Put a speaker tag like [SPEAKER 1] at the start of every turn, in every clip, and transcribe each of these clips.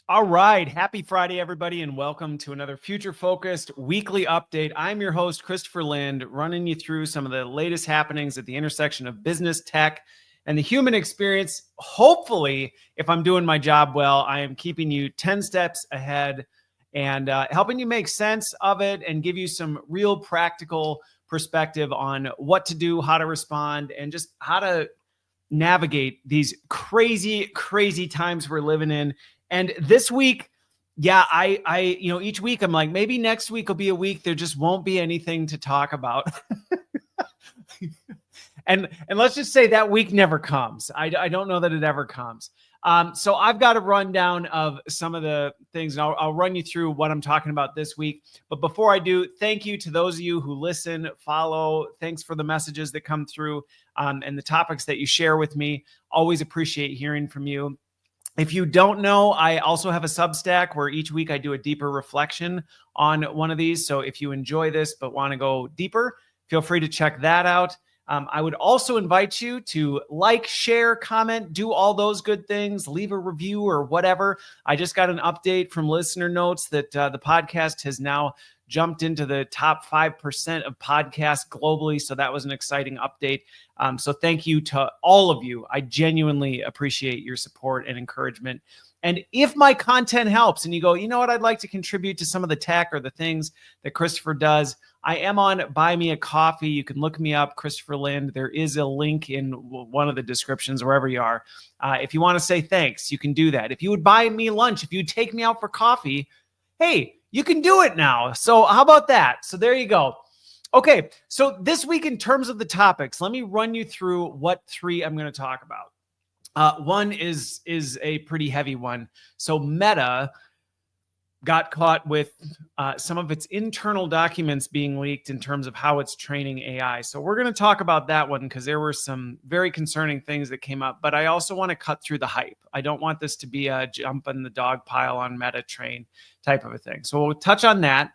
[SPEAKER 1] All right. Happy Friday, everybody, and welcome to another future-focused weekly update. I'm your host, Christopher Lind, running you through some of the latest happenings at the intersection of business, tech, and the human experience. Hopefully, if I'm doing my job well, I am keeping you 10 steps ahead and helping you make sense of it and give you some real practical perspective on what to do, how to respond, and just how to navigate these crazy, crazy times we're living in. And this week, yeah, each week I'm like, maybe next week will be a week there just won't be anything to talk about. and let's just say that week never comes. I don't know that it ever comes. So I've got a rundown of some of the things, and I'll run you through what I'm talking about this week. But before I do, thank you to those of you who listen, follow. Thanks for the messages that come through and the topics that you share with me. Always appreciate hearing from you. If you don't know, I also have a Substack where each week I do a deeper reflection on one of these. So if you enjoy this but want to go deeper, feel free to check that out. I would also invite you to like, share, comment, do all those good things, leave a review or whatever. I just got an update from listener notes that the podcast has now jumped into the top 5% of podcasts globally. So that was an exciting update. So thank you to all of you. I genuinely appreciate your support and encouragement. And if my content helps and you go, you know what, I'd like to contribute to some of the tech or the things that Christopher does, I am on Buy Me a Coffee. You can look me up, Christopher Lind. There is a link in one of the descriptions, wherever you are. If you want to say thanks, you can do that. If you would buy me lunch, if you'd take me out for coffee, hey, you can do it now. So how about that? So there you go. Okay, so this week in terms of the topics, let me run you through what three I'm going to talk about. One is a pretty heavy one. So Meta got caught with some of its internal documents being leaked in terms of how it's training AI. So we're going to talk about that one because there were some very concerning things that came up. But I also want to cut through the hype. I don't want this to be a jump in the dog pile on Meta train type of a thing. So we'll touch on that.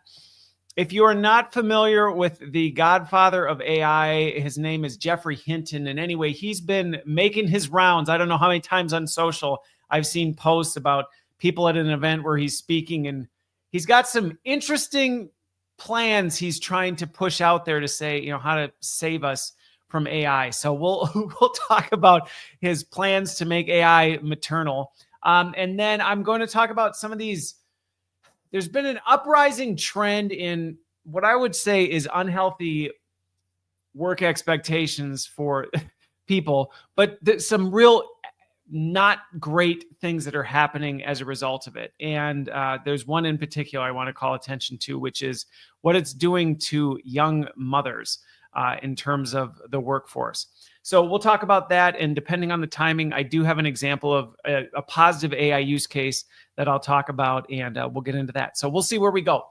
[SPEAKER 1] If you are not familiar with the Godfather of AI, his name is Geoffrey Hinton. And anyway, he's been making his rounds. I don't know how many times on social I've seen posts about people at an event where he's speaking, and he's got some interesting plans he's trying to push out there to say, you know, how to save us from AI. So we'll talk about his plans to make AI maternal. And then I'm going to talk about some of these. There's been an uprising trend in what I would say is unhealthy work expectations for people, but some real not great things that are happening as a result of it. And there's one in particular I want to call attention to, which is what it's doing to young mothers in terms of the workforce. So we'll talk about that. And depending on the timing, I do have an example of a positive AI use case that I'll talk about, and we'll get into that. So we'll see where we go.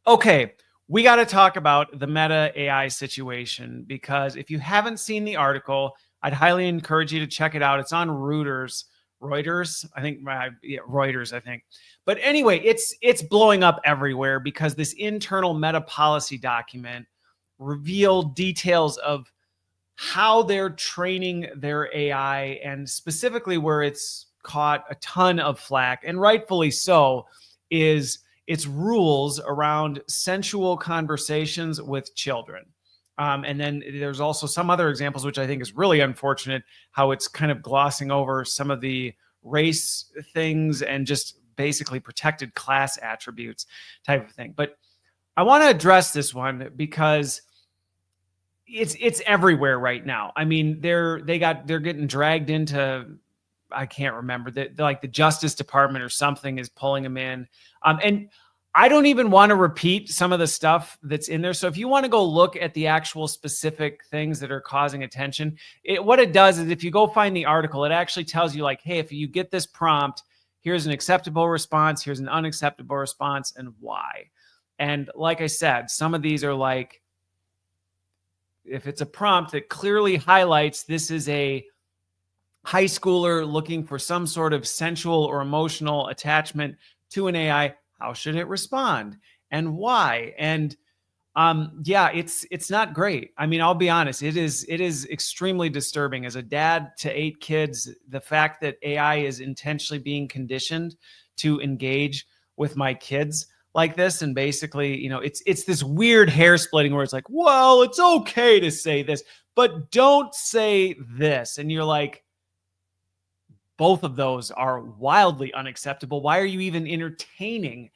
[SPEAKER 1] Okay, we got to talk about the Meta AI situation, because if you haven't seen the article, I'd highly encourage you to check it out. It's on Reuters, I think. Reuters, I think. But anyway, it's blowing up everywhere because this internal Meta policy document revealed details of how they're training their AI, and specifically where it's caught a ton of flack, and rightfully so, is its rules around sensual conversations with children. And then there's also some other examples, which I think is really unfortunate, how it's kind of glossing over some of the race things and just basically protected class attributes type of thing. But I want to address this one because it's everywhere right now. I mean, they're getting dragged into, I can't remember, that like the Justice Department or something is pulling them in. And I don't even want to repeat some of the stuff that's in there. So if you want to go look at the actual specific things that are causing attention, what it does is if you go find the article, it actually tells you like, hey, if you get this prompt, here's an acceptable response, here's an unacceptable response, and why. And like I said, some of these are like, if it's a prompt that clearly highlights this is a high schooler looking for some sort of sensual or emotional attachment to an AI, how should it respond and why? And Yeah, it's not great. I mean, I'll be honest. It is extremely disturbing as a dad to 8 kids. The fact that AI is intentionally being conditioned to engage with my kids like this, and basically, it's this weird hair splitting where it's like, well, it's okay to say this, but don't say this, and you're like, both of those are wildly unacceptable. Why are you even entertaining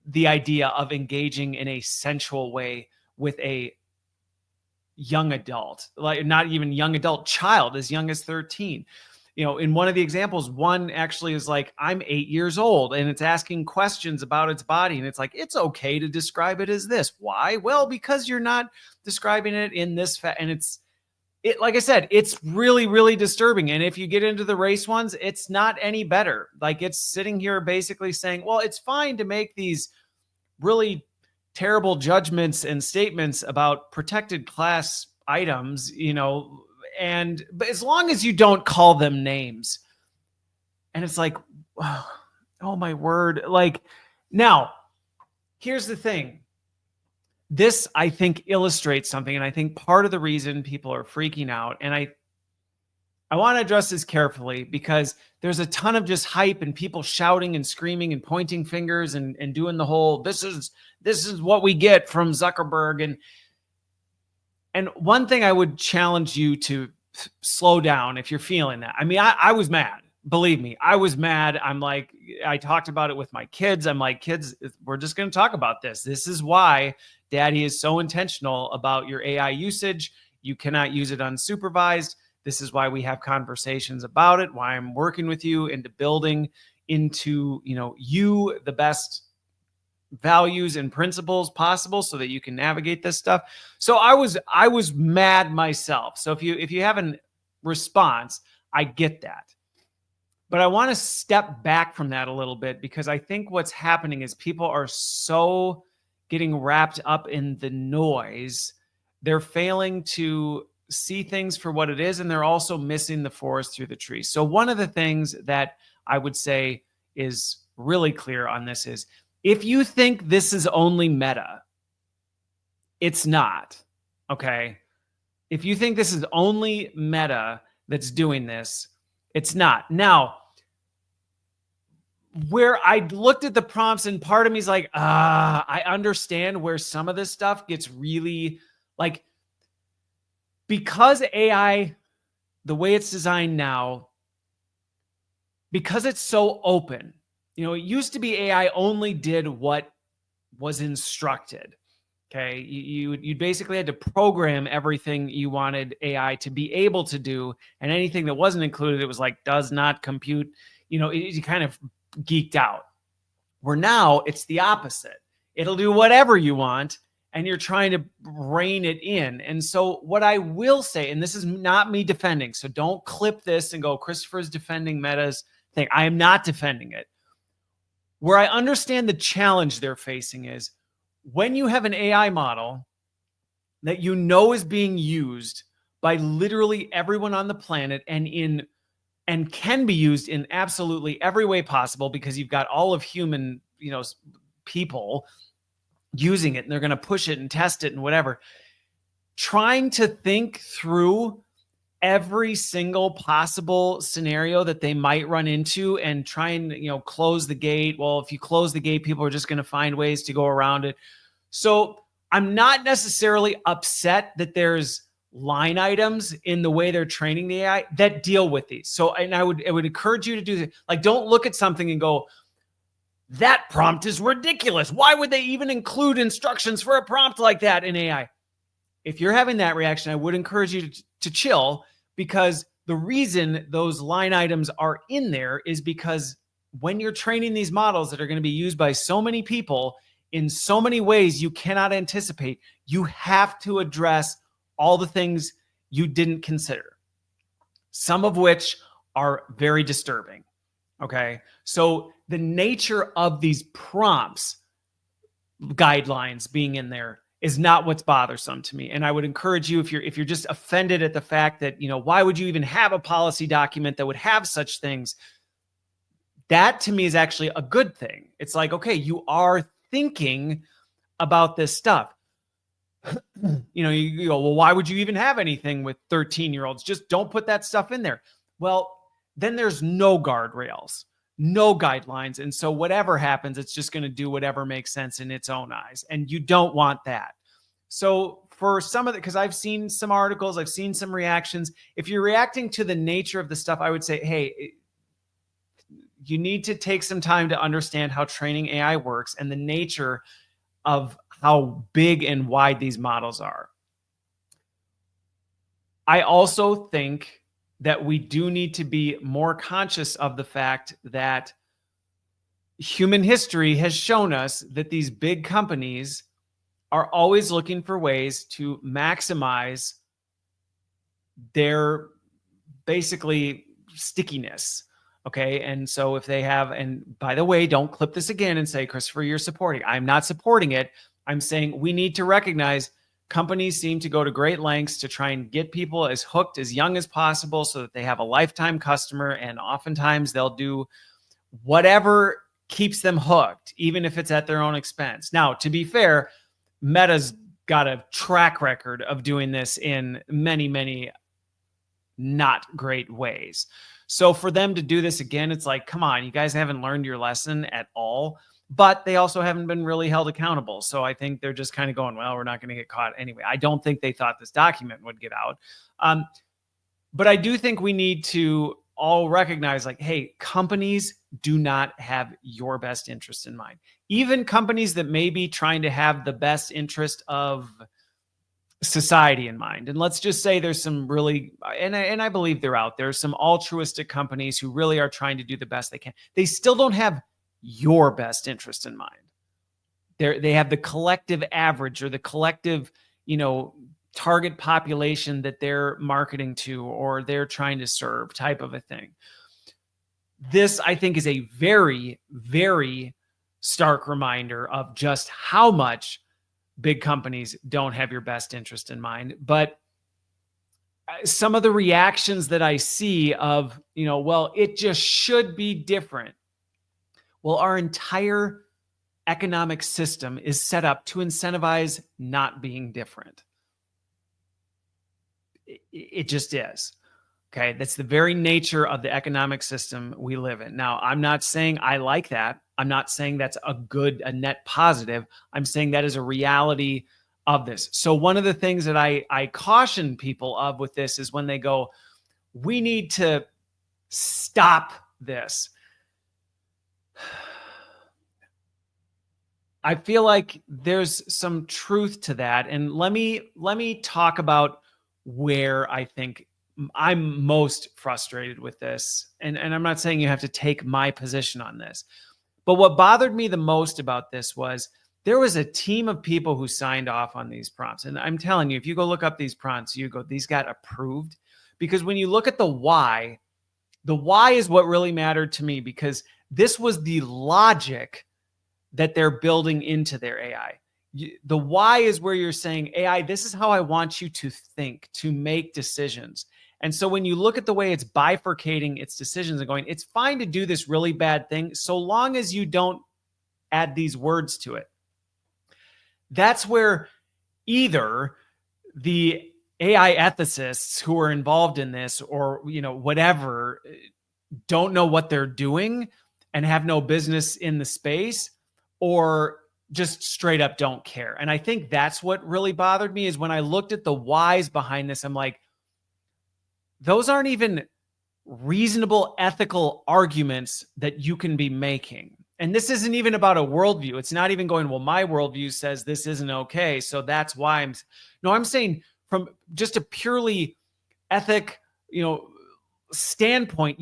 [SPEAKER 1] the idea of engaging in a sensual way with a young adult, like not even young adult, child as young as 13? In one of the examples, one actually is like, I'm 8 years old and it's asking questions about its body. And it's like, it's okay to describe it as this. Why? Well, because you're not describing it in this and like I said, it's really, really disturbing. And if you get into the race ones, it's not any better. Like, it's sitting here basically saying, well, it's fine to make these really terrible judgments and statements about protected class items, but as long as you don't call them names. And it's like, oh my word. Like, now, here's the thing. This, I think, illustrates something. And I think part of the reason people are freaking out, and I want to address this carefully, because there's a ton of just hype and people shouting and screaming and pointing fingers and doing the whole, this is what we get from Zuckerberg. And one thing I would challenge you to slow down if you're feeling that. I mean, I was mad. Believe me, I was mad. I'm like, I talked about it with my kids. I'm like, kids, we're just going to talk about this. This is why Daddy is so intentional about your AI usage. You cannot use it unsupervised. This is why we have conversations about it, why I'm working with you into building into, you the best values and principles possible so that you can navigate this stuff. So I was mad myself. So if you have a response, I get that. But I want to step back from that a little bit, because I think what's happening is people are so getting wrapped up in the noise. They're failing to see things for what it is, and they're also missing the forest through the trees. So one of the things that I would say is really clear on this is, if you think this is only meta, it's not. Okay? If you think this is only meta that's doing this, it's not. Now, where I looked at the prompts and part of me is like, I understand where some of this stuff gets really like, because AI, the way it's designed now, because it's so open, it used to be AI only did what was instructed. Okay. You basically had to program everything you wanted AI to be able to do. And anything that wasn't included, it was like, does not compute, it kind of geeked out. Where now it's the opposite. It'll do whatever you want, and you're trying to rein it in. And so what I will say, and this is not me defending, so don't clip this and go, Christopher's defending Meta's thing. I am not defending it. Where I understand the challenge they're facing is, when you have an AI model that is being used by literally everyone on the planet and can be used in absolutely every way possible, because you've got all of human, people using it, and they're going to push it and test it and whatever, trying to think through every single possible scenario that they might run into and try and, close the gate. Well, if you close the gate, people are just going to find ways to go around it. So I'm not necessarily upset that there's line items in the way they're training the AI that deal with these. So, and I would encourage you to do that. Like, don't look at something and go, that prompt is ridiculous. Why would they even include instructions for a prompt like that in AI? If you're having that reaction, I would encourage you to chill, because the reason those line items are in there is because when you're training these models that are going to be used by so many people in so many ways you cannot anticipate, you have to address all the things you didn't consider, some of which are very disturbing. Okay. So the nature of these prompts guidelines being in there is not what's bothersome to me. And I would encourage you, if you're just offended at the fact that, why would you even have a policy document that would have such things? That to me is actually a good thing. It's like, okay, you are thinking about this stuff. You go, well, why would you even have anything with 13-year-olds? Just don't put that stuff in there. Well, then there's no guardrails, no guidelines. And so whatever happens, it's just going to do whatever makes sense in its own eyes. And you don't want that. So for some of the, because I've seen some articles, I've seen some reactions. If you're reacting to the nature of the stuff, I would say, hey, you need to take some time to understand how training AI works and the nature of how big and wide these models are. I also think that we do need to be more conscious of the fact that human history has shown us that these big companies are always looking for ways to maximize their basically stickiness. Okay. And so if they have, and by the way, don't clip this again and say, Christopher, you're supporting. I'm not supporting it. I'm saying we need to recognize companies seem to go to great lengths to try and get people as hooked as young as possible so that they have a lifetime customer. And oftentimes they'll do whatever keeps them hooked, even if it's at their own expense. Now, to be fair, Meta's got a track record of doing this in many, many not great ways. So for them to do this again, it's like, come on, you guys haven't learned your lesson at all. But they also haven't been really held accountable. So I think they're just kind of going, well, we're not going to get caught anyway. I don't think they thought this document would get out. But I do think we need to all recognize, like, hey, companies do not have your best interest in mind. Even companies that may be trying to have the best interest of society in mind. And let's just say there's some really, and I believe they're out there, some altruistic companies who really are trying to do the best they can. They still don't have your best interest in mind. They have the collective average or the collective, target population that they're marketing to or they're trying to serve type of a thing. This, I think, is a very, very stark reminder of just how much big companies don't have your best interest in mind. But some of the reactions that I see of, well, it just should be different. Well, our entire economic system is set up to incentivize not being different. It just is. Okay. That's the very nature of the economic system we live in. Now, I'm not saying I like that. I'm not saying that's a net positive. I'm saying that is a reality of this. So one of the things that I caution people of with this is when they go, we need to stop this. I feel like there's some truth to that. And let me talk about where I think I'm most frustrated with this. And I'm not saying you have to take my position on this. But what bothered me the most about this was there was a team of people who signed off on these prompts. And I'm telling you, if you go look up these prompts, you go, these got approved. Because when you look at the why is what really mattered to me, because this was the logic that they're building into their AI. The why is where you're saying, AI, this is how I want you to think, to make decisions. And so when you look at the way it's bifurcating its decisions and going, it's fine to do this really bad thing so long as you don't add these words to it. That's where either the AI ethicists who are involved in this or, whatever, don't know what they're doing and have no business in the space, or just straight up don't care. And I think that's what really bothered me is when I looked at the whys behind this, I'm like, those aren't even reasonable ethical arguments that you can be making. And this isn't even about a worldview. It's not even going, well, my worldview says this isn't okay, so that's why I'm saying from just a purely ethic, standpoint,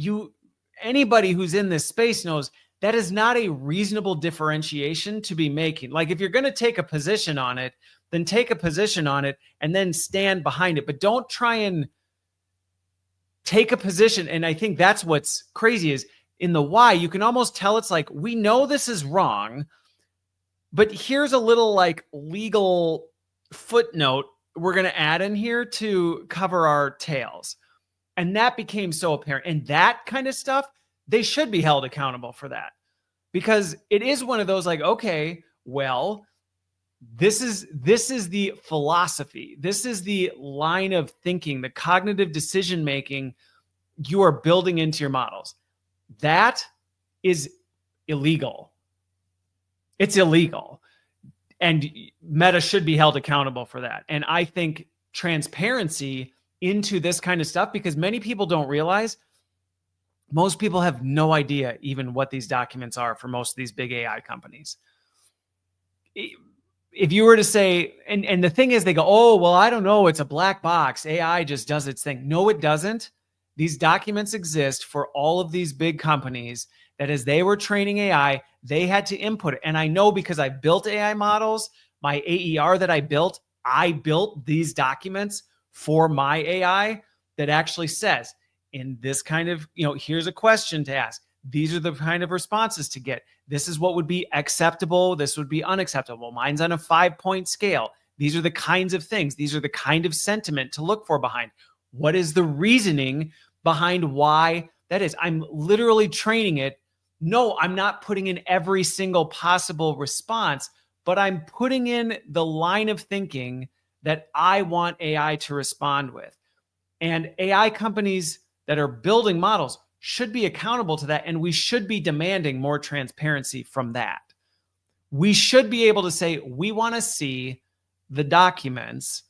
[SPEAKER 1] anybody who's in this space knows that is not a reasonable differentiation to be making. Like if you're going to take a position on it, then take a position on it and then stand behind it. But don't try and take a position. And I think that's what's crazy is in the why, you can almost tell it's like, we know this is wrong, but here's a little like legal footnote we're going to add in here to cover our tails. And that became so apparent. And that kind of stuff, they should be held accountable for that, because it is one of those like, okay, well, This is the philosophy. This is the line of thinking, the cognitive decision making you are building into your models. That is illegal. It's illegal. And Meta should be held accountable for that. And I think transparency into this kind of stuff, because many people don't realize, most people have no idea even what these documents are for most of these big AI companies. If you were to say, and the thing is, they go, oh, well, I don't know, it's a black box. AI just does its thing. No, it doesn't. These documents exist for all of these big companies that as they were training AI, they had to input it. And I know because I built AI models, my AER that I built these documents for my AI that actually says, in this kind of, here's a question to ask. These are the kind of responses to get. This is what would be acceptable. This would be unacceptable. Mine's on a 5-point scale. These are the kinds of things. These are the kind of sentiment to look for behind. What is the reasoning behind why that is? I'm literally training it. No, I'm not putting in every single possible response, but I'm putting in the line of thinking that I want AI to respond with. And AI companies that are building models should be accountable to that, and we should be demanding more transparency from that. We should be able to say, we want to see the documents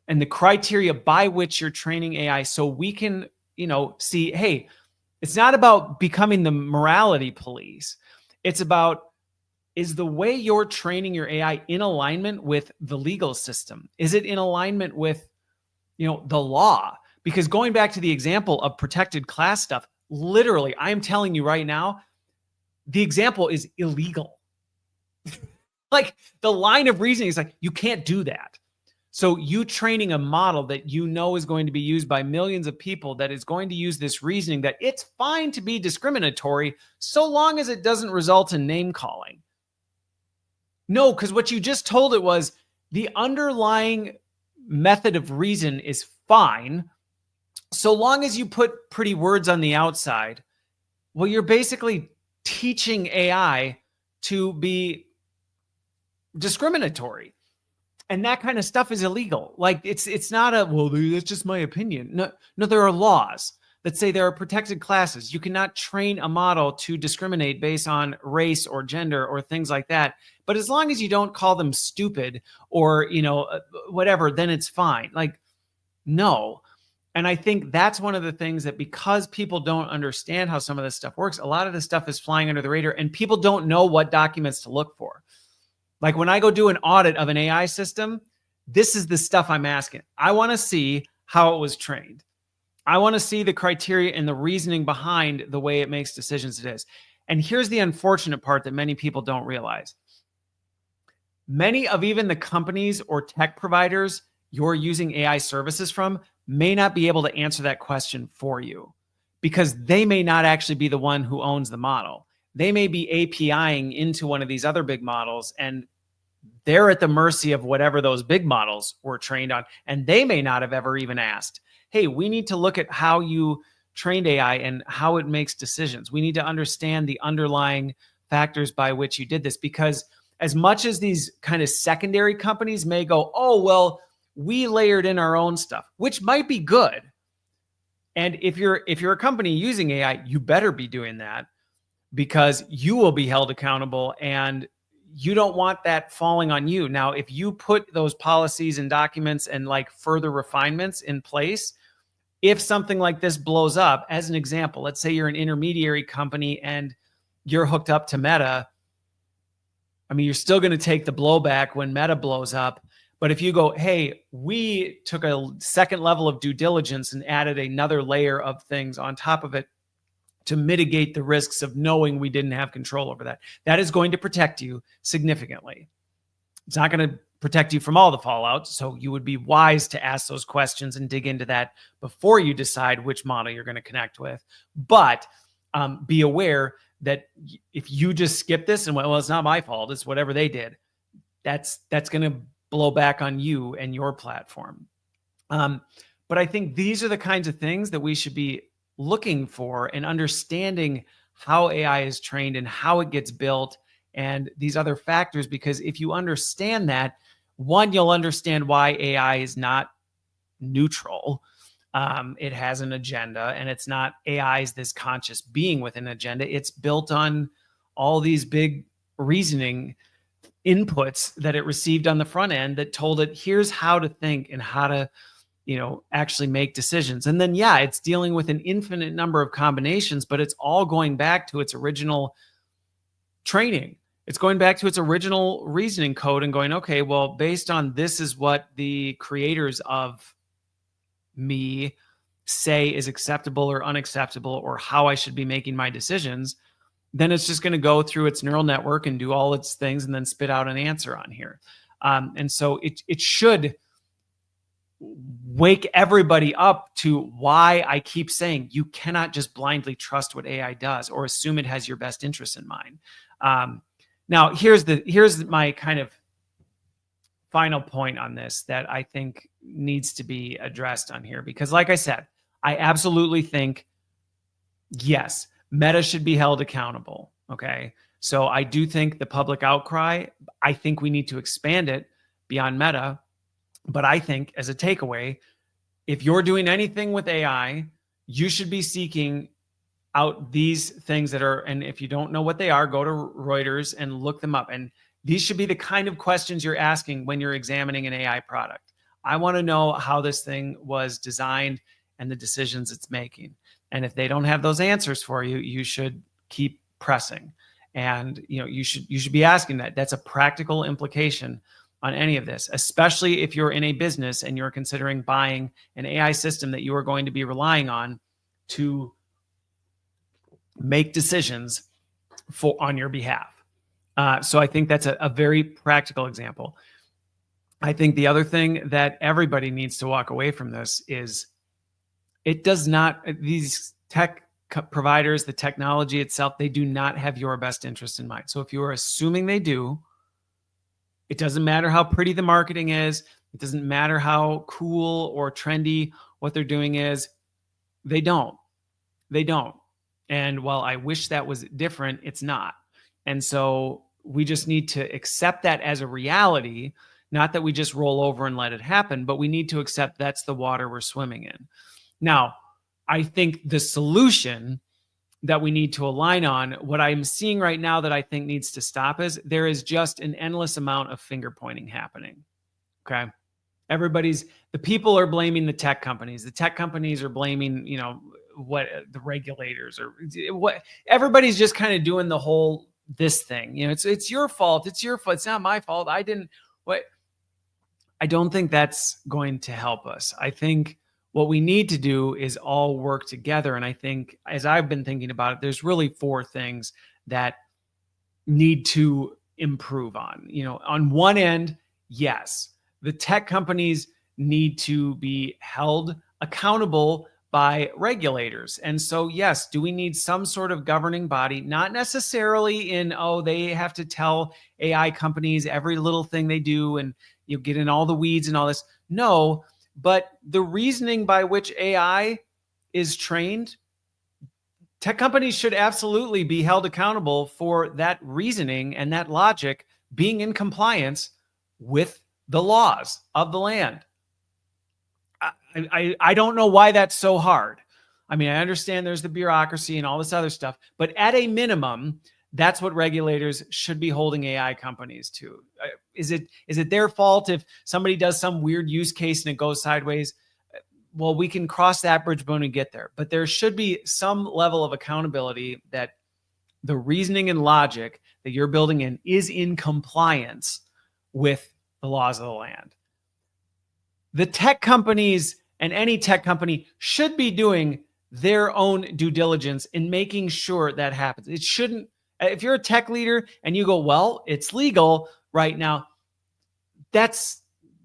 [SPEAKER 1] and the criteria by which you're training AI so we can, see, hey, it's not about becoming the morality police. It's about, is the way you're training your AI in alignment with the legal system? Is it in alignment with, the law? Because going back to the example of protected class stuff, literally, I'm telling you right now, the example is illegal. Like the line of reasoning is like, you can't do that. So you training a model that is going to be used by millions of people, that is going to use this reasoning that it's fine to be discriminatory so long as it doesn't result in name calling. No, because what you just told it was the underlying method of reason is fine so long as you put pretty words on the outside. Well, you're basically teaching AI to be discriminatory. And that kind of stuff is illegal. Like it's not that's just my opinion. No, there are laws that say there are protected classes. You cannot train a model to discriminate based on race or gender or things like that. But as long as you don't call them stupid or, whatever, then it's fine. Like, no. And I think that's one of the things that, because people don't understand how some of this stuff works, a lot of this stuff is flying under the radar and people don't know what documents to look for. Like when I go do an audit of an AI system, this is the stuff I'm asking. I want to see how it was trained. I want to see the criteria and the reasoning behind the way it makes decisions it is. And here's the unfortunate part that many people don't realize. Many of even the companies or tech providers you're using AI services from may not be able to answer that question for you, because they may not actually be the one who owns the model. They may be APIing into one of these other big models, and they're at the mercy of whatever those big models were trained on. And they may not have ever even asked, hey, we need to look at how you trained AI and how it makes decisions. We need to understand the underlying factors by which you did this, because as much as these kind of secondary companies may go, oh, well, we layered in our own stuff, which might be good. And if you're a company using AI, you better be doing that, because you will be held accountable and you don't want that falling on you. Now, if you put those policies and documents and like further refinements in place, if something like this blows up, as an example, let's say you're an intermediary company and you're hooked up to Meta. I mean, you're still going to take the blowback when Meta blows up. But if you go, hey, we took a second level of due diligence and added another layer of things on top of it to mitigate the risks of knowing we didn't have control over that, that is going to protect you significantly. It's not going to protect you from all the fallout. So you would be wise to ask those questions and dig into that before you decide which model you're going to connect with. But be aware that if you just skip this and went, well, it's not my fault, it's whatever they did, that's going to blow back on you and your platform. But I think these are the kinds of things that we should be looking for and understanding how AI is trained and how it gets built and these other factors, because if you understand that, one, you'll understand why AI is not neutral. It has an agenda, and it's not AI is this conscious being with an agenda. It's built on all these big reasoning inputs that it received on the front end that told it, here's how to think and how to, actually make decisions. And then, yeah, it's dealing with an infinite number of combinations, but it's all going back to its original training. It's going back to its original reasoning code and going, okay, well, based on this is what the creators of me say is acceptable or unacceptable, or how I should be making my decisions. Then it's just going to go through its neural network and do all its things and then spit out an answer on here. And so it should wake everybody up to why I keep saying you cannot just blindly trust what AI does or assume it has your best interest in mind. Now, here's my kind of final point on this that I think needs to be addressed on here, because like I said, I absolutely think, yes, Meta should be held accountable. Okay. So I do think the public outcry, I think we need to expand it beyond Meta. But I think as a takeaway, if you're doing anything with AI, you should be seeking out these things that are, and if you don't know what they are, go to Reuters and look them up. And these should be the kind of questions you're asking when you're examining an AI product. I want to know how this thing was designed and the decisions it's making. And if they don't have those answers for you, you should keep pressing. And you should be asking that. That's a practical implication on any of this, especially if you're in a business and you're considering buying an AI system that you are going to be relying on to make decisions on your behalf. So I think that's a very practical example. I think the other thing that everybody needs to walk away from this is it does not, these tech providers, the technology itself, they do not have your best interest in mind. So if you are assuming they do, it doesn't matter how pretty the marketing is. It doesn't matter how cool or trendy what they're doing is. They don't. And while I wish that was different, it's not. And so we just need to accept that as a reality, not that we just roll over and let it happen, but we need to accept that's the water we're swimming in. Now, I think the solution that we need to align on, what I'm seeing right now that I think needs to stop is there is just an endless amount of finger pointing happening. Okay. The people are blaming the tech companies. The tech companies are blaming, what the regulators or what everybody's just kind of doing the whole, this thing, it's your fault. It's your fault. It's not my fault. I don't think that's going to help us. I think what we need to do is all work together. And I think, as I've been thinking about it, there's really 4 things that need to improve on. On one end, yes, the tech companies need to be held accountable by regulators. And so, yes, do we need some sort of governing body? Not necessarily in, they have to tell AI companies every little thing they do and you get in all the weeds and all this. No. But the reasoning by which AI is trained, tech companies should absolutely be held accountable for that reasoning and that logic being in compliance with the laws of the land. I don't know why that's so hard. I mean, I understand there's the bureaucracy and all this other stuff, but at a minimum, that's what regulators should be holding AI companies to. Is it their fault if somebody does some weird use case and it goes sideways? Well, we can cross that bridge when we get there. But there should be some level of accountability that the reasoning and logic that you're building in is in compliance with the laws of the land. The tech companies and any tech company should be doing their own due diligence in making sure that happens. It shouldn't. If you're a tech leader and you go, well, it's legal right now,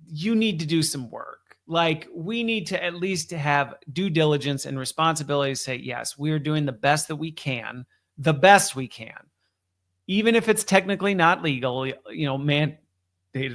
[SPEAKER 1] you need to do some work. Like, we need to at least have due diligence and responsibility to say, yes, we're doing the best that we can, even if it's technically not legal, mandated.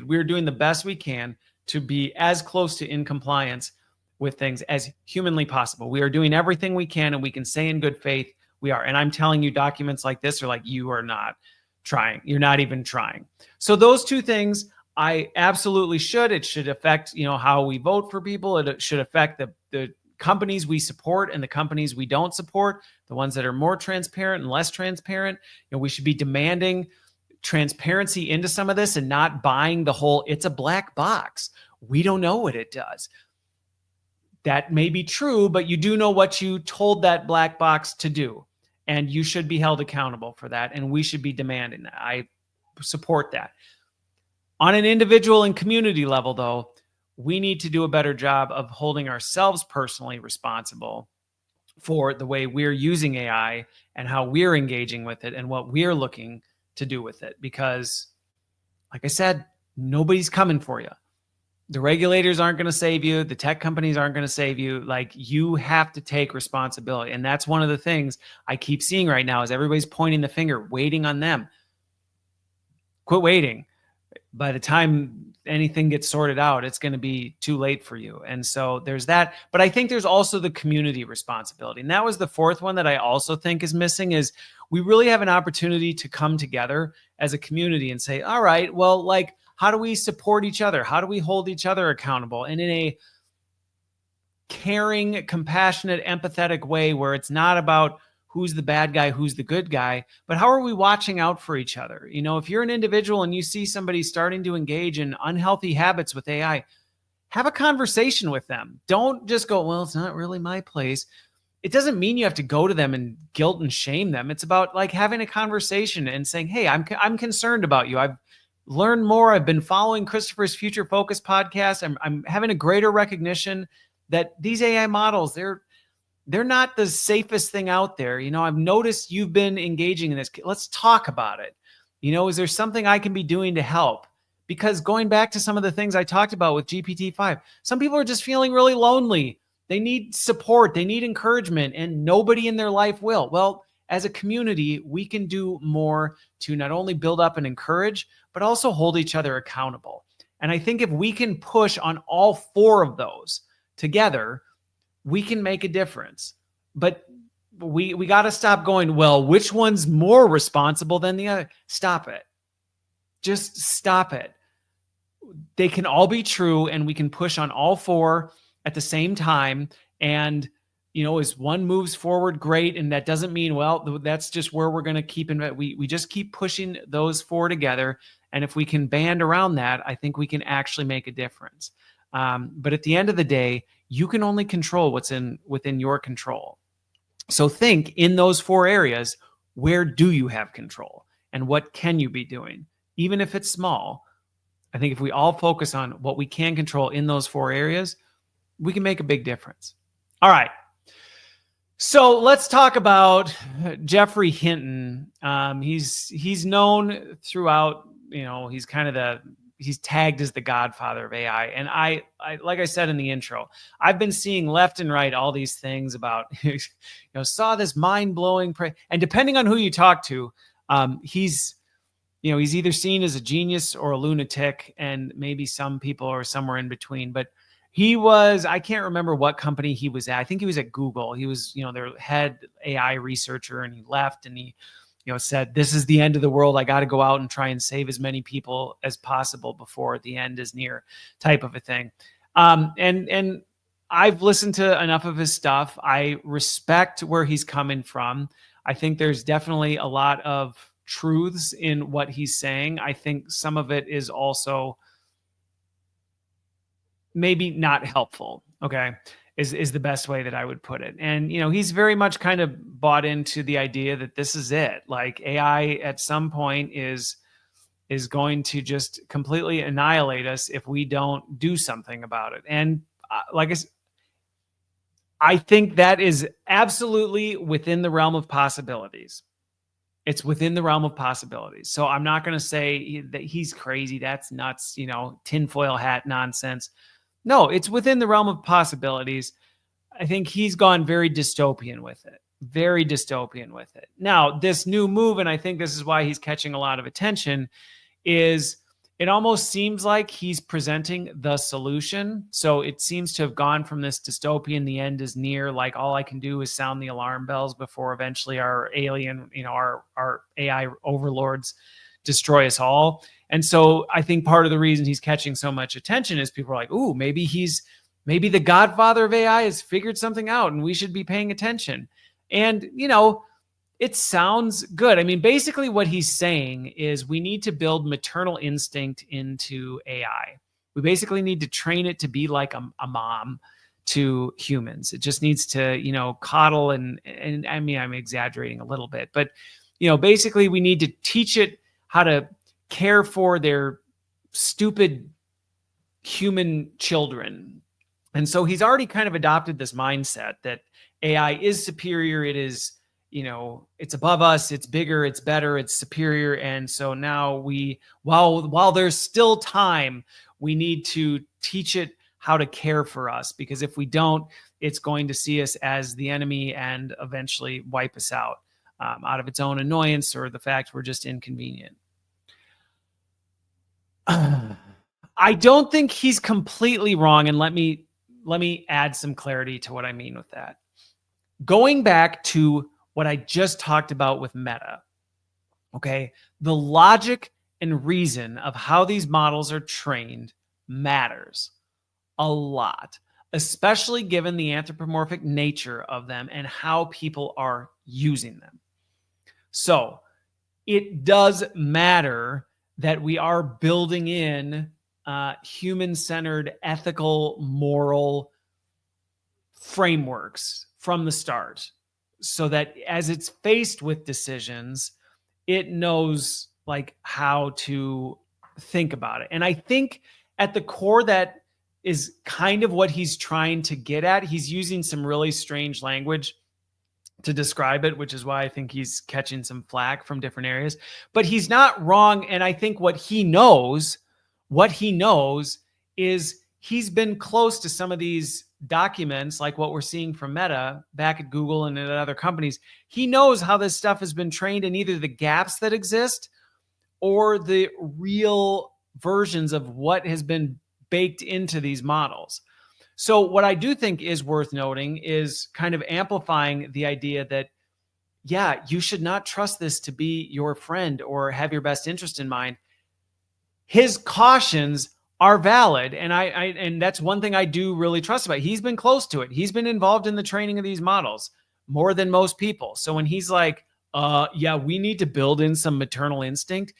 [SPEAKER 1] We're doing the best we can to be as close to in compliance with things as humanly possible. We are doing everything we can, and we can say in good faith we are. And I'm telling you, documents like this are like, you are not. trying. You're not even trying. So those two things, I absolutely should. It should affect, how we vote for people. It should affect the companies we support and the companies we don't support, the ones that are more transparent and less transparent. We should be demanding transparency into some of this and not buying the whole, it's a black box. We don't know what it does. That may be true, but you do know what you told that black box to do. And you should be held accountable for that. And we should be demanding that. I support that. On an individual and community level, though, we need to do a better job of holding ourselves personally responsible for the way we're using AI and how we're engaging with it and what we're looking to do with it. Because, like I said, nobody's coming for you. The regulators aren't going to save you. The tech companies aren't going to save you. Like, you have to take responsibility. And that's one of the things I keep seeing right now is everybody's pointing the finger, waiting on them. Quit waiting. By the time anything gets sorted out, it's going to be too late for you. And so there's that. But I think there's also the community responsibility. And that was the fourth one that I also think is missing is we really have an opportunity to come together as a community and say, all right, well, like, how do we support each other? How do we hold each other accountable? And in a caring, compassionate, empathetic way where it's not about who's the bad guy, who's the good guy, but how are we watching out for each other? If you're an individual and you see somebody starting to engage in unhealthy habits with AI, have a conversation with them. Don't just go, well, it's not really my place. It doesn't mean you have to go to them and guilt and shame them. It's about like having a conversation and saying, hey, I'm concerned about you. I've learned more. I've been following Christopher's Future Focus podcast. I'm having a greater recognition that these AI models, they're not the safest thing out there. I've noticed you've been engaging in this. Let's talk about it. Is there something I can be doing to help? Because going back to some of the things I talked about with GPT-5, some people are just feeling really lonely. They need support. They need encouragement, and nobody in their life will. Well, as a community, we can do more to not only build up and encourage, but also hold each other accountable. And I think if we can push on all four of those together, we can make a difference. But we got to stop going, well, which one's more responsible than the other? Stop it. Just stop it. They can all be true, and we can push on all four at the same time. And, as one moves forward, great. And that doesn't mean, well, that's just where we're going to keep in. We just keep pushing those four together. And if we can band around that, I think we can actually make a difference. But at the end of the day, you can only control what's within your control. So think in those four areas, where do you have control and what can you be doing? Even if it's small, I think if we all focus on what we can control in those four areas, we can make a big difference. All right. So let's talk about Geoffrey Hinton. He's known throughout, he's kind of he's tagged as the Godfather of AI. And I like I said in the intro, I've been seeing left and right all these things about, saw this mind-blowing, and depending on who you talk to, he's either seen as a genius or a lunatic, and maybe some people are somewhere in between. But I can't remember what company he was at. I think he was at Google. He was, their head AI researcher, and he left and he, said, this is the end of the world. I got to go out and try and save as many people as possible before the end is near, type of a thing. And I've listened to enough of his stuff. I respect where he's coming from. I think there's definitely a lot of truths in what he's saying. I think some of it is also maybe not helpful. Okay. Is the best way that I would put it. And, he's very much kind of bought into the idea that this is it. Like AI at some point is going to just completely annihilate us if we don't do something about it. And I think that is absolutely within the realm of possibilities. It's within the realm of possibilities. So I'm not going to say that he's crazy. That's nuts, tinfoil hat nonsense. No, it's within the realm of possibilities. I think he's gone very dystopian with it. Very dystopian with it. Now, this new move, and I think this is why he's catching a lot of attention, is it almost seems like he's presenting the solution. So it seems to have gone from this dystopian, the end is near, like all I can do is sound the alarm bells before eventually our alien, our AI overlords destroy us all. And so I think part of the reason he's catching so much attention is people are like, ooh, maybe the Godfather of AI has figured something out and we should be paying attention. And, it sounds good. I mean, basically what he's saying is we need to build maternal instinct into AI. We basically need to train it to be like a mom to humans. It just needs to, coddle and I mean, I'm exaggerating a little bit, but, basically we need to teach it how to care for their stupid human children. And so he's already kind of adopted this mindset that AI is superior. It is, it's above us, it's bigger, it's better, it's superior. And so now while there's still time, we need to teach it how to care for us, because if we don't, it's going to see us as the enemy and eventually wipe us out of its own annoyance or the fact we're just inconvenient. I don't think he's completely wrong. And let me add some clarity to what I mean with that. Going back to what I just talked about with Meta, okay? The logic and reason of how these models are trained matters a lot, especially given the anthropomorphic nature of them and how people are using them. So it does matter that we are building in human-centered, ethical, moral frameworks from the start, so that as it's faced with decisions, it knows like how to think about it. And I think at the core, that is kind of what he's trying to get at. He's using some really strange language to describe it, which is why I think he's catching some flack from different areas. But he's not wrong. And I think what he knows is he's been close to some of these documents, like what we're seeing from Meta back at Google and at other companies. He knows how this stuff has been trained in either the gaps that exist or the real versions of what has been baked into these models. So what I do think is worth noting is kind of amplifying the idea that, yeah, you should not trust this to be your friend or have your best interest in mind. His cautions are valid. And and that's one thing I do really trust about it. He's been close to it. He's been involved in the training of these models more than most people. So when he's like, yeah, we need to build in some maternal instinct,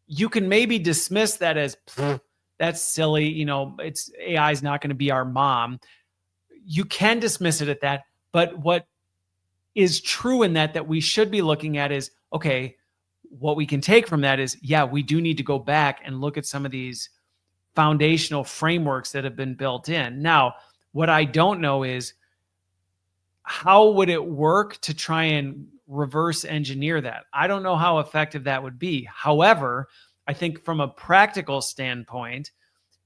[SPEAKER 1] you can maybe dismiss that as, that's silly. It's AI is not going to be our mom. You can dismiss it at that. But what is true in that we should be looking at is, okay, what we can take from that is, yeah, we do need to go back and look at some of these foundational frameworks that have been built in. Now, what I don't know is how would it work to try and reverse engineer that? I don't know how effective that would be. However, I think from a practical standpoint,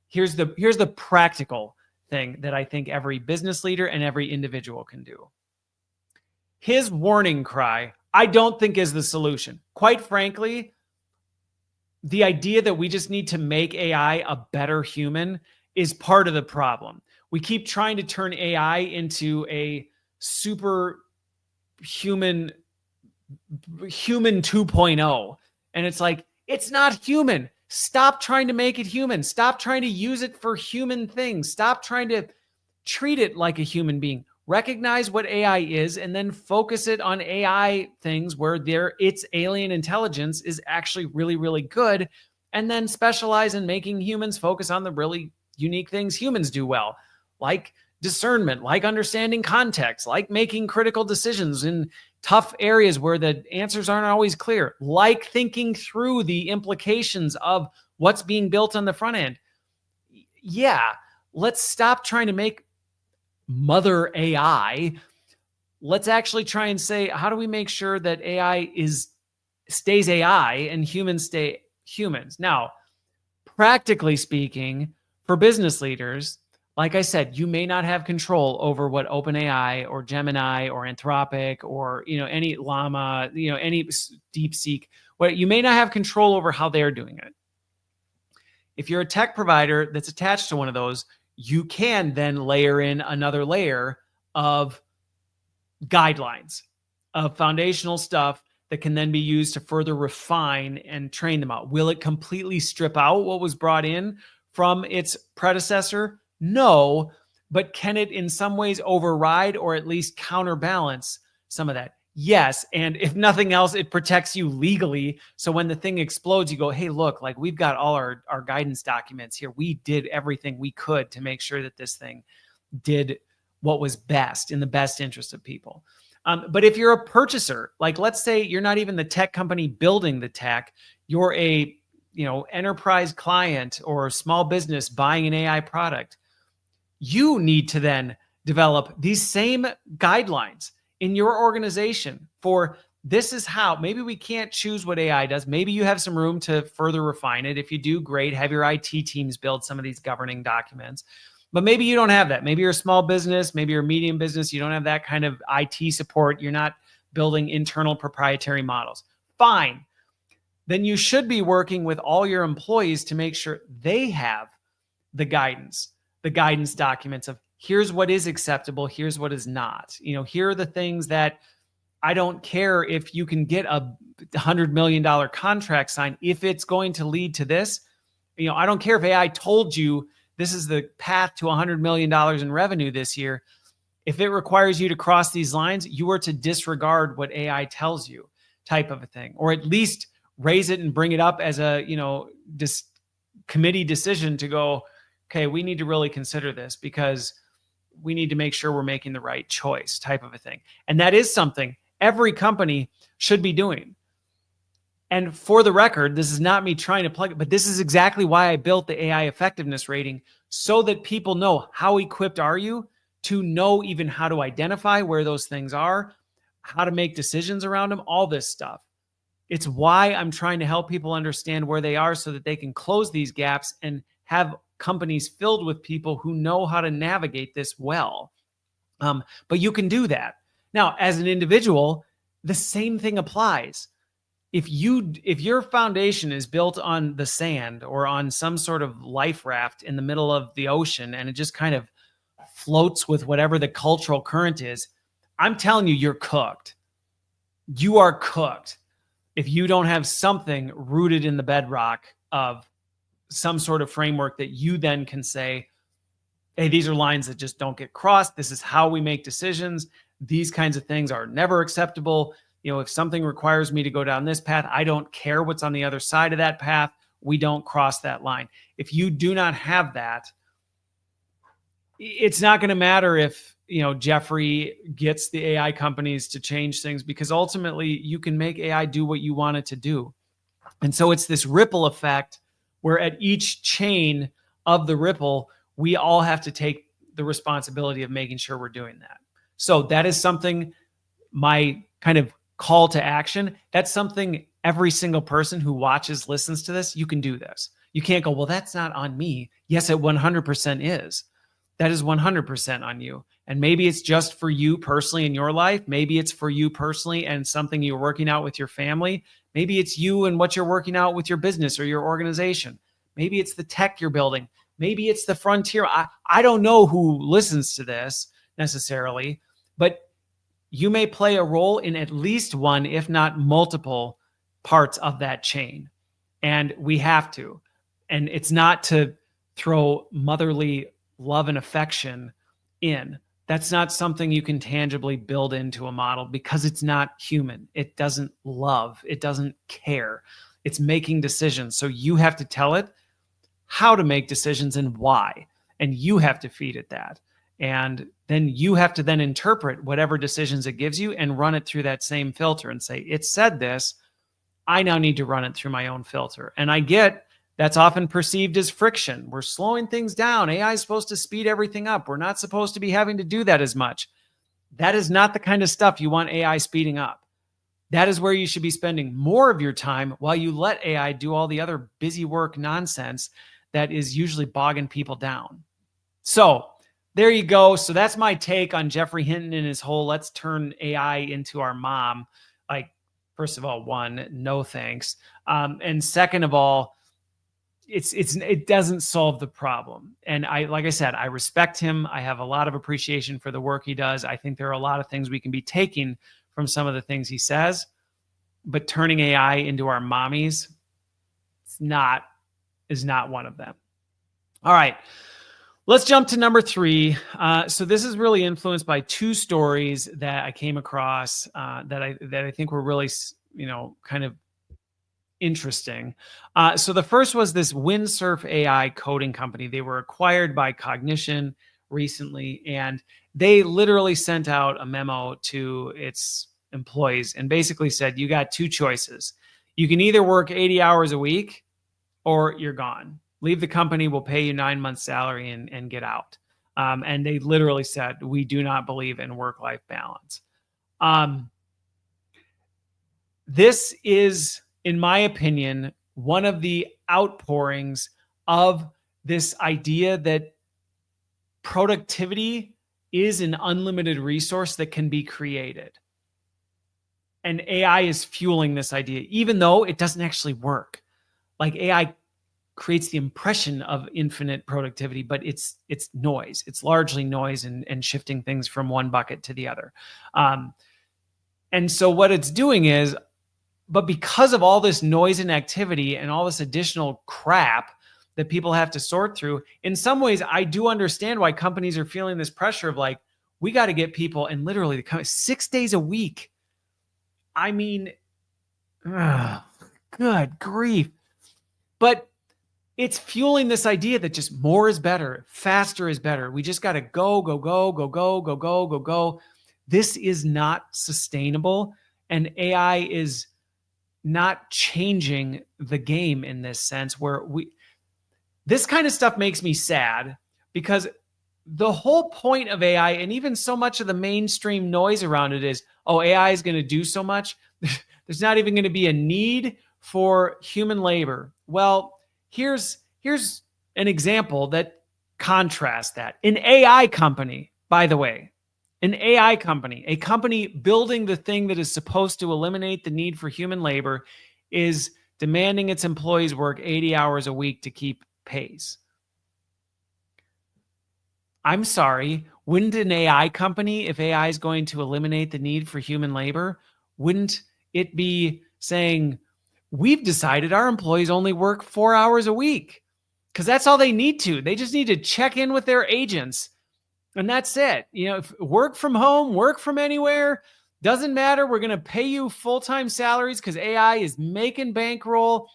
[SPEAKER 1] here's the practical thing that I think every business leader and every individual can do. His warning cry, I don't think is the solution. Quite frankly, the idea that we just need to make AI a better human is part of the problem. We keep trying to turn AI into a super human 2.0. And it's like, it's not human. Stop trying to make it human. Stop trying to use it for human things. Stop trying to treat it like a human being. Recognize what AI is and then focus it on AI things where its alien intelligence is actually really, really good. And then specialize in making humans focus on the really unique things humans do well, like discernment, like understanding context, like making critical decisions in tough areas where the answers aren't always clear, like thinking through the implications of what's being built on the front end. Yeah, let's stop trying to make mother AI. Let's actually try and say, how do we make sure that AI stays AI and humans stay humans? Now, practically speaking, for business leaders, like I said, you may not have control over what OpenAI or Gemini or Anthropic or any Llama, any DeepSeek. You may not have control over how they're doing it. If you're a tech provider that's attached to one of those, you can then layer in another layer of guidelines, of foundational stuff that can then be used to further refine and train them out. Will it completely strip out what was brought in from its predecessor? No, but can it in some ways override or at least counterbalance some of that? Yes. And if nothing else, it protects you legally. So when the thing explodes, you go, hey, look, like we've got all our guidance documents here. We did everything we could to make sure that this thing did what was best in the best interest of people. But if you're a purchaser, like let's say you're not even the tech company building the tech, you're a enterprise client or small business buying an AI product, you need to then develop these same guidelines in your organization for this is how. Maybe we can't choose what AI does. Maybe you have some room to further refine it. If you do, great. Have your IT teams build some of these governing documents. But maybe you don't have that. Maybe you're a small business. Maybe you're a medium business. You don't have that kind of IT support. You're not building internal proprietary models. Fine. Then you should be working with all your employees to make sure they have the guidance documents of here's what is acceptable, here's what is not. Here are the things that I don't care if you can get a $100 million contract signed. If it's going to lead to this, I don't care if AI told you this is the path to $100 million in revenue this year. If it requires you to cross these lines, you are to disregard what AI tells you, type of a thing, or at least raise it and bring it up as a, committee decision to go, okay, we need to really consider this because we need to make sure we're making the right choice, type of a thing. And that is something every company should be doing. And for the record, this is not me trying to plug it, but this is exactly why I built the AI effectiveness rating, so that people know how equipped are you to know even how to identify where those things are, how to make decisions around them, all this stuff. It's why I'm trying to help people understand where they are so that they can close these gaps and have companies filled with people who know how to navigate this well. But you can do that. Now, as an individual, the same thing applies. If your foundation is built on the sand or on some sort of life raft in the middle of the ocean and it just kind of floats with whatever the cultural current is, I'm telling you, you're cooked. You are cooked if you don't have something rooted in the bedrock of some sort of framework that you then can say, hey, these are lines that just don't get crossed. This is how we make decisions. These kinds of things are never acceptable. If something requires me to go down this path, I don't care what's on the other side of that path. We don't cross that line. If you do not have that, it's not going to matter if, Geoffrey gets the AI companies to change things, because ultimately you can make AI do what you want it to do. And so it's this ripple effect where at each chain of the ripple, we all have to take the responsibility of making sure we're doing that. So that is something, my kind of call to action. That's something every single person who watches, listens to this, you can do this. You can't go, well, that's not on me. Yes, it 100% is. That is 100% on you. And maybe it's just for you personally in your life. Maybe it's for you personally and something you're working out with your family. Maybe it's you and what you're working out with your business or your organization. Maybe it's the tech you're building. Maybe it's the frontier. I don't know who listens to this necessarily, but you may play a role in at least one, if not multiple parts of that chain. And we have to. And it's not to throw motherly love and affection in. That's not something you can tangibly build into a model because it's not human. It doesn't love. It doesn't care. It's making decisions. So you have to tell it how to make decisions and why. And you have to feed it that. And then you have to then interpret whatever decisions it gives you and run it through that same filter and say, it said this, I now need to run it through my own filter. And I get that's often perceived as friction. We're slowing things down. AI is supposed to speed everything up. We're not supposed to be having to do that as much. That is not the kind of stuff you want AI speeding up. That is where you should be spending more of your time while you let AI do all the other busy work nonsense that is usually bogging people down. So there you go. So that's my take on Geoffrey Hinton and his whole let's turn AI into our mom. Like, first of all, one, no thanks. And second of all, it doesn't solve the problem. And like I said, I respect him. I have a lot of appreciation for the work he does. I think there are a lot of things we can be taking from some of the things he says, but turning AI into our mommies is not one of them. All right. Let's jump to number 3. So this is really influenced by 2 stories that I came across that I think were really, kind of interesting. So the first was this Windsurf AI coding company. They were acquired by Cognition recently, and they literally sent out a memo to its employees and basically said, you got 2 choices. You can either work 80 hours a week or you're gone. Leave the company, we'll pay you 9 months salary and get out. And they literally said, we do not believe in work-life balance. This is, in my opinion, one of the outpourings of this idea that productivity is an unlimited resource that can be created. And AI is fueling this idea, even though it doesn't actually work. Like AI creates the impression of infinite productivity, but it's noise. It's largely noise and shifting things from one bucket to the other. And so what it's doing is, but because of all this noise and activity and all this additional crap that people have to sort through, in some ways, I do understand why companies are feeling this pressure of like, we got to get people, and literally 6 days a week. I mean, good grief. But it's fueling this idea that just more is better, faster is better. We just got to go. This is not sustainable. And AI is not changing the game in this sense where this kind of stuff makes me sad, because the whole point of AI, and even so much of the mainstream noise around it, is, oh, AI is going to do so much. There's not even going to be a need for human labor. Well, here's an example that contrasts that. An AI company, by the way, a company building the thing that is supposed to eliminate the need for human labor, is demanding its employees work 80 hours a week to keep pace. I'm sorry, wouldn't an AI company, if AI is going to eliminate the need for human labor, wouldn't it be saying, we've decided our employees only work 4 hours a week? Because that's all they need to. They just need to check in with their agents, and that's it. Work from home, work from anywhere, doesn't matter. We're going to pay you full-time salaries because AI is making bankroll,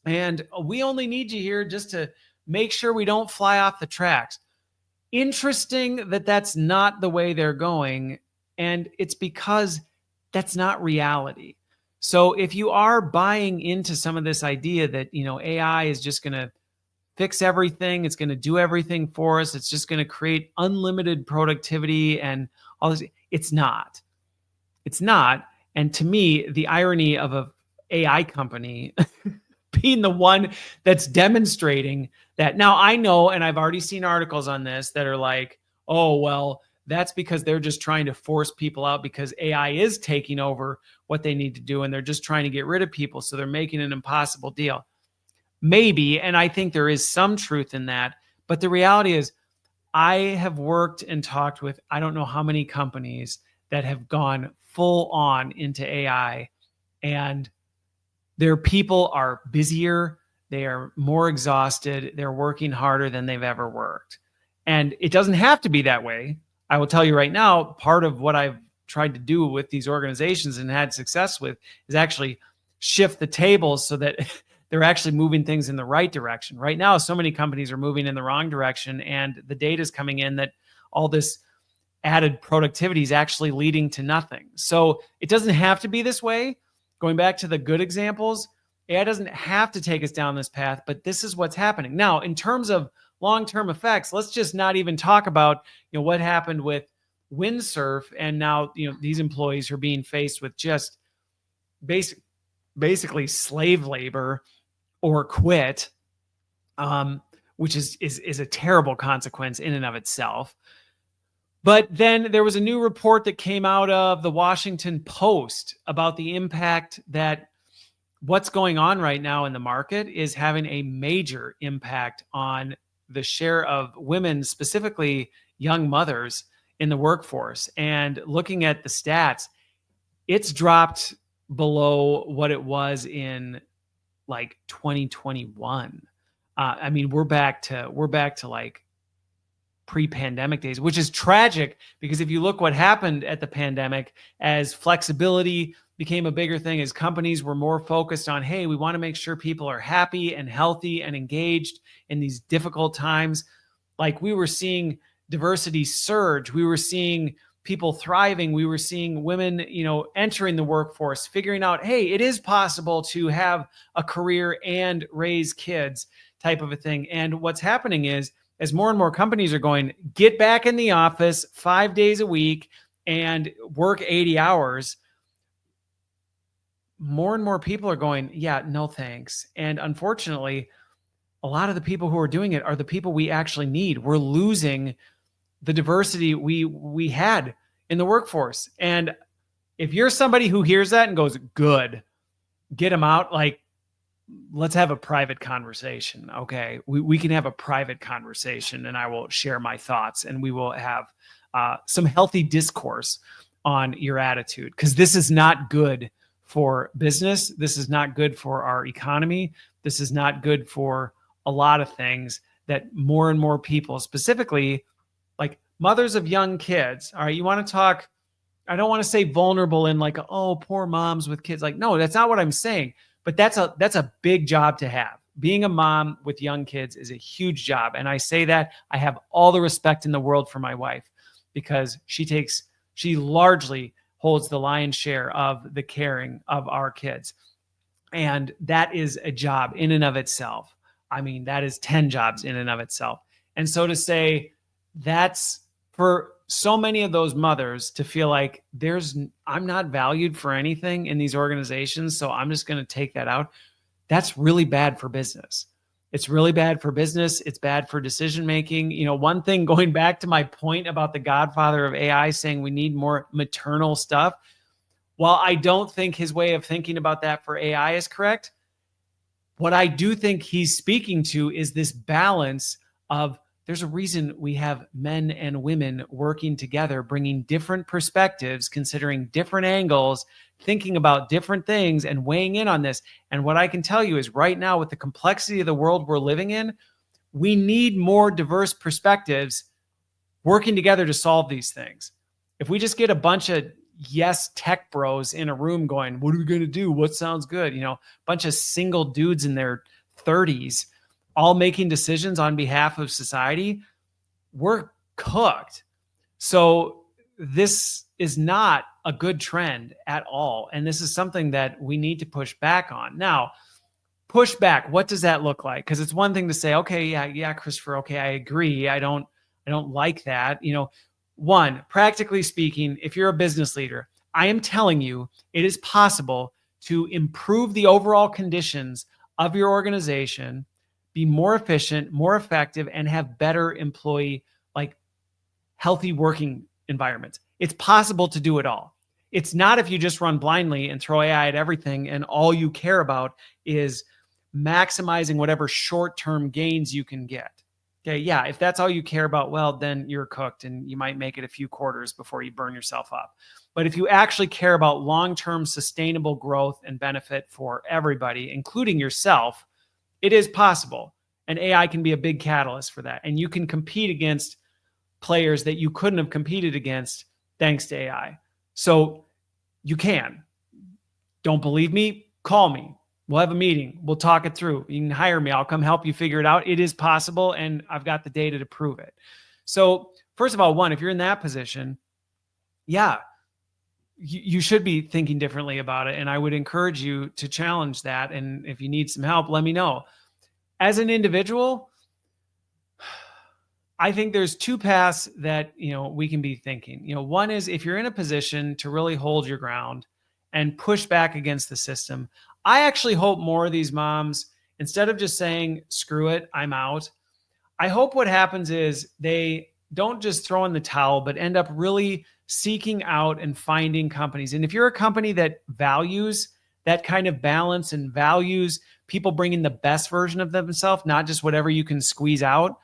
[SPEAKER 1] and we only need you here just to make sure we don't fly off the tracks. Interesting that that's not the way they're going, and it's because that's not reality. So if you are buying into some of this idea that, AI is just going to fix everything, it's going to do everything for us, it's just going to create unlimited productivity and all this, it's not. It's not. And to me, the irony of a AI company being the one that's demonstrating that. Now, I know, and I've already seen articles on this that are like, oh, well, that's because they're just trying to force people out because AI is taking over what they need to do, and they're just trying to get rid of people, so they're making an impossible deal. Maybe, and I think there is some truth in that, but the reality is I have worked and talked with I don't know how many companies that have gone full on into AI, and their people are busier, they are more exhausted, they're working harder than they've ever worked. And it doesn't have to be that way. I will tell you right now, part of what I've tried to do with these organizations and had success with is actually shift the tables so that they're actually moving things in the right direction. Right now, so many companies are moving in the wrong direction, and the data is coming in that all this added productivity is actually leading to nothing. So it doesn't have to be this way. Going back to the good examples, AI doesn't have to take us down this path, but this is what's happening. Now, in terms of long-term effects, let's just not even talk about, what happened with Windsurf, and now, these employees are being faced with just basically slave labor or quit, which is a terrible consequence in and of itself. But then there was a new report that came out of the Washington Post about the impact that what's going on right now in the market is having a major impact on the share of women, specifically young mothers, in the workforce. And looking at the stats, it's dropped below what it was in like 2021. I mean, we're back to like pre-pandemic days, which is tragic because if you look what happened at the pandemic, as flexibility became a bigger thing, as companies were more focused on, hey, we want to make sure people are happy and healthy and engaged in these difficult times. Like, we were seeing diversity surge. We were seeing people thriving. We were seeing women, entering the workforce, figuring out, hey, it is possible to have a career and raise kids, type of a thing. And what's happening is, as more and more companies are going, get back in the office 5 days a week and work 80 hours, more and more people are going, yeah, no thanks. And unfortunately, a lot of the people who are doing it are the people we actually need. We're losing the diversity we had in the workforce. And if you're somebody who hears that and goes, good, get them out, like, let's have a private conversation. Okay. We can have a private conversation and I will share my thoughts and we will have some healthy discourse on your attitude, because this is not good for business. This is not good for our economy. This is not good for a lot of things that more and more people, specifically like mothers of young kids. All right. You want to talk, I don't want to say vulnerable in like, oh, poor moms with kids. Like, no, that's not what I'm saying. But that's a big job to have. Being a mom with young kids is a huge job. And I say that I have all the respect in the world for my wife, because she largely holds the lion's share of the caring of our kids. And that is a job in and of itself. I mean, that is 10 jobs in and of itself. And so to say that's for so many of those mothers to feel like I'm not valued for anything in these organizations, so I'm just going to take that out. That's really bad for business. It's really bad for business. It's bad for decision making. One thing, going back to my point about the Godfather of AI saying we need more maternal stuff, while I don't think his way of thinking about that for AI is correct, what I do think he's speaking to is this balance of, there's a reason we have men and women working together, bringing different perspectives, considering different angles, thinking about different things and weighing in on this. And what I can tell you is, right now, with the complexity of the world we're living in, we need more diverse perspectives working together to solve these things. If we just get a bunch of yes tech bros in a room going, what are we going to do? What sounds good? A bunch of single dudes in their 30s all making decisions on behalf of society, we're cooked. So this is not a good trend at all. And this is something that we need to push back on. Now, push back, what does that look like? Because it's one thing to say, okay, yeah, Christopher, okay, I agree. I don't like that. One, practically speaking, if you're a business leader, I am telling you, it is possible to improve the overall conditions of your organization, be more efficient, more effective, and have better employee, like, healthy working environments. It's possible to do it all. It's not if you just run blindly and throw AI at everything and all you care about is maximizing whatever short-term gains you can get. Okay, yeah, if that's all you care about, well, then you're cooked and you might make it a few quarters before you burn yourself up. But if you actually care about long-term sustainable growth and benefit for everybody, including yourself, it is possible, and AI can be a big catalyst for that. And you can compete against players that you couldn't have competed against thanks to AI. So you can. Don't believe me? Call me. We'll have a meeting. We'll talk it through. You can hire me. I'll come help you figure it out. It is possible, and I've got the data to prove it. So first of all, one, if you're in that position, yeah, you should be thinking differently about it. And I would encourage you to challenge that. And if you need some help, let me know. As an individual, I think there's two paths that, we can be thinking. One is, if you're in a position to really hold your ground and push back against the system, I actually hope more of these moms, instead of just saying, screw it, I'm out, I hope what happens is they don't just throw in the towel, but end up really seeking out and finding companies. And if you're a company that values that kind of balance and values people bringing the best version of themselves, not just whatever you can squeeze out.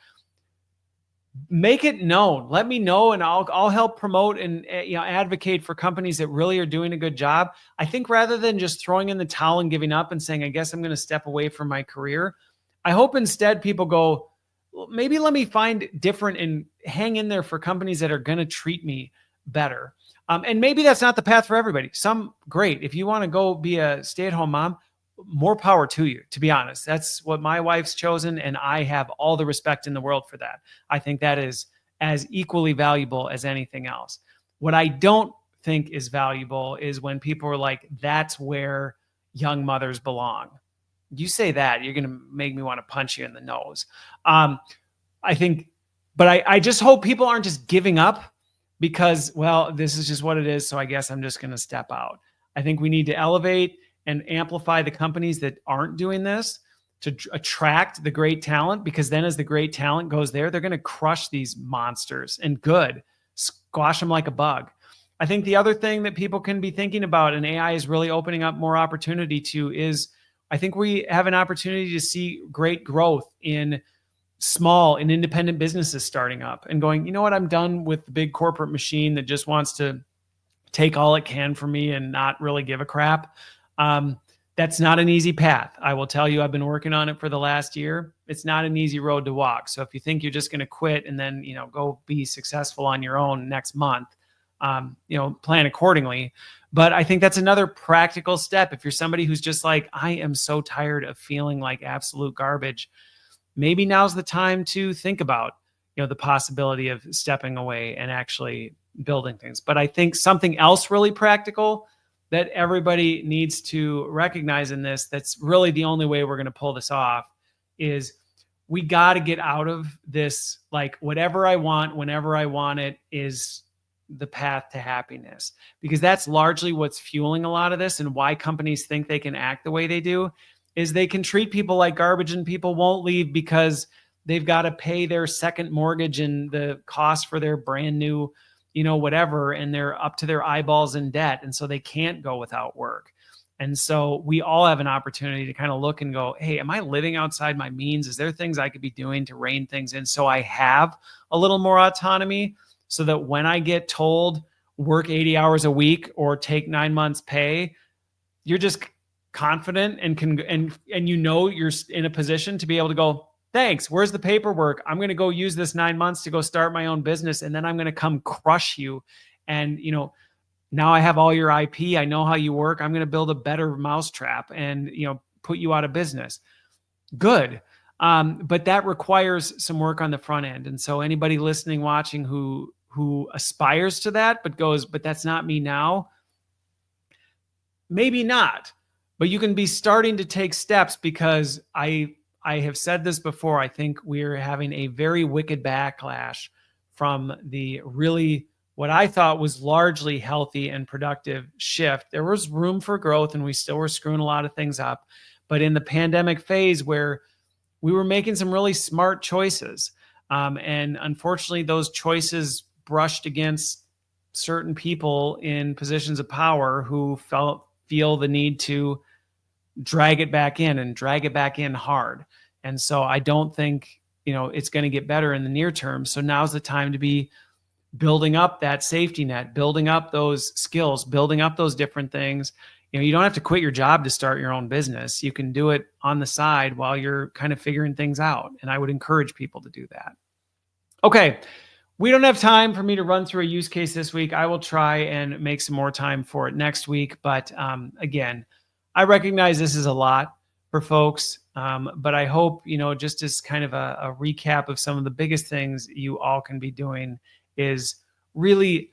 [SPEAKER 1] Make it known. Let me know, and I'll help promote and advocate for companies that really are doing a good job. I think rather than just throwing in the towel and giving up and saying, I guess I'm going to step away from my career, I hope instead people go, well, maybe let me find different and hang in there for companies that are going to treat me better. And maybe that's not the path for everybody. Some great. If you want to go be a stay-at-home mom, more power to you, to be honest. That's what my wife's chosen, and I have all the respect in the world for that. I think that is as equally valuable as anything else. What I don't think is valuable is when people are like, that's where young mothers belong. You say that, you're going to make me want to punch you in the nose. I just hope people aren't just giving up because, well, this is just what it is, so I guess I'm just going to step out. I think we need to elevate and amplify the companies that aren't doing this to attract the great talent, because then as the great talent goes there, they're going to crush these monsters and squash them like a bug. I think the other thing that people can be thinking about, and AI is really opening up more opportunity to, is I think we have an opportunity to see great growth in small and independent businesses starting up and going, you know what, I'm done with the big corporate machine that just wants to take all it can from me and not really give a crap. That's not an easy path. I will tell you, I've been working on it for the last year. It's not an easy road to walk. So if you think you're just going to quit and then, go be successful on your own next month, plan accordingly. But I think that's another practical step. If you're somebody who's just like, I am so tired of feeling like absolute garbage, maybe now's the time to think about, the possibility of stepping away and actually building things. But I think something else really practical that everybody needs to recognize in this, that's really the only way we're going to pull this off, is we got to get out of this, like, whatever I want, whenever I want it is the path to happiness, because that's largely what's fueling a lot of this, and why companies think they can act the way they do is they can treat people like garbage, and people won't leave because they've got to pay their second mortgage and the cost for their brand new whatever, and they're up to their eyeballs in debt. And so they can't go without work. And so we all have an opportunity to kind of look and go, hey, am I living outside my means? Is there things I could be doing to rein things in so I have a little more autonomy, so that when I get told work 80 hours a week or take 9 months pay, you're just confident and you're in a position to be able to go, thanks, where's the paperwork? I'm going to go use this 9 months to go start my own business, and then I'm going to come crush you. And, now I have all your IP. I know how you work. I'm going to build a better mousetrap and, put you out of business. Good. But that requires some work on the front end. And so anybody listening, watching who aspires to that, but goes, but that's not me now, maybe not. But you can be starting to take steps, because I have said this before. I think we're having a very wicked backlash from the really, what I thought was largely healthy and productive shift. There was room for growth, and we still were screwing a lot of things up. But in the pandemic phase, where we were making some really smart choices, and unfortunately those choices brushed against certain people in positions of power who feel the need to drag it back in hard. And so I don't think, it's going to get better in the near term. So now's the time to be building up that safety net, building up those skills, building up those different things. You don't have to quit your job to start your own business. You can do it on the side while you're kind of figuring things out. And I would encourage people to do that. Okay. We don't have time for me to run through a use case this week. I will try and make some more time for it next week. But again, I recognize this is a lot for folks, but I hope, just as kind of a recap of some of the biggest things you all can be doing is really,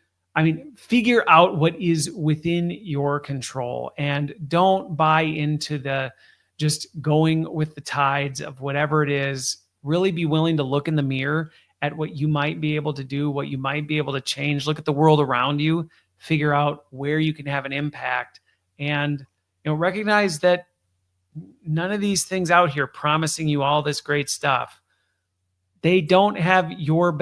[SPEAKER 1] figure out what is within your control, and don't buy into the just going with the tides of whatever it is. Really be willing to look in the mirror at what you might be able to do, what you might be able to change. Look at the world around you, figure out where you can have an impact, and recognize that none of these things out here promising you all this great stuff, they don't have your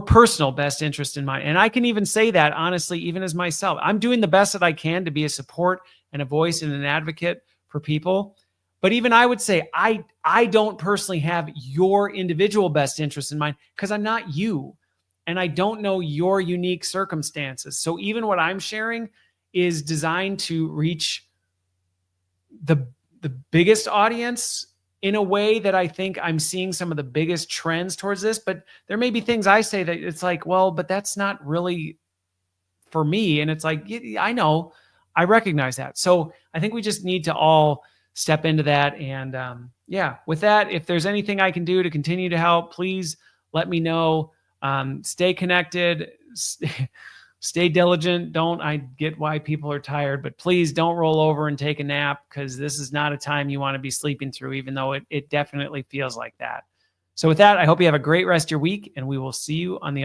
[SPEAKER 1] personal best interest in mind. And I can even say that honestly, even as myself, I'm doing the best that I can to be a support and a voice and an advocate for people. But even I would say, I don't personally have your individual best interest in mind because I'm not you. And I don't know your unique circumstances. So even what I'm sharing is designed to reach the biggest audience in a way that I think I'm seeing some of the biggest trends towards this. But there may be things I say that it's like, well, but that's not really for me. And it's like, I know, I recognize that. So I think we just need to all step into that. And yeah, with that, if there's anything I can do to continue to help, please let me know. Stay connected, stay diligent. I get why people are tired, but please don't roll over and take a nap, because this is not a time you want to be sleeping through, even though it definitely feels like that. So with that, I hope you have a great rest of your week, and we will see you on the